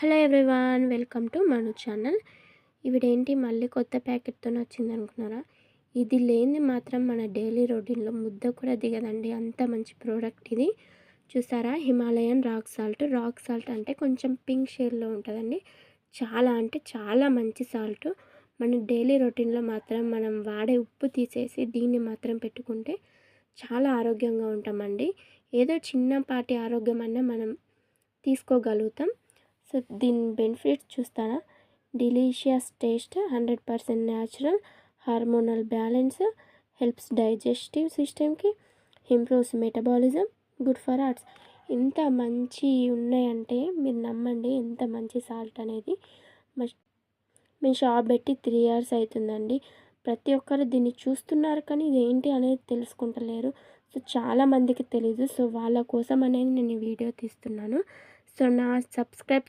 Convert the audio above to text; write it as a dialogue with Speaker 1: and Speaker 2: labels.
Speaker 1: Hello everyone, welcome to Manu channel. ఇవిడేంటి మళ్ళీ కొత్త ప్యాకెట్తో వచ్చింది అనుకున్నారా? ఇది లేనిది మాత్రం మన డైలీ రొటీన్లో ముద్ద కూడా దిగదండి, అంత మంచి ప్రోడక్ట్ ఇది. చూసారా, హిమాలయన్ రాక్ సాల్ట్ అంటే కొంచెం పింక్ షేడ్లో ఉంటుందండి. చాలా అంటే చాలా మంచి సాల్ట్. మన డైలీ రొటీన్లో మాత్రం మనం వాడే ఉప్పు తీసేసి దీన్ని మాత్రం పెట్టుకుంటే చాలా ఆరోగ్యంగా ఉంటామండి. ఏదో చిన్నపాటి ఆరోగ్యం అన్నా మనం తీసుకోగలుగుతాం. సో దీని బెనిఫిట్స్ చూస్తారా? Delicious taste, 100% natural, hormonal balance, helps digestive సిస్టమ్కి, improves metabolism, good for hearts. ఇంత మంచి ఉన్నాయంటే మీరు నమ్మండి, ఎంత మంచి సాల్ట్ అనేది. మేము షాప్ పెట్టి 3 years అవుతుందండి. ప్రతి ఒక్కరు దీన్ని చూస్తున్నారు కానీ ఇది ఏంటి అనేది తెలుసుకుంటలేరు. సో చాలామందికి తెలీదు. సో వాళ్ళ కోసం అనేది నేను ఈ వీడియో తీస్తున్నాను. సో నా సబ్స్క్రైబ్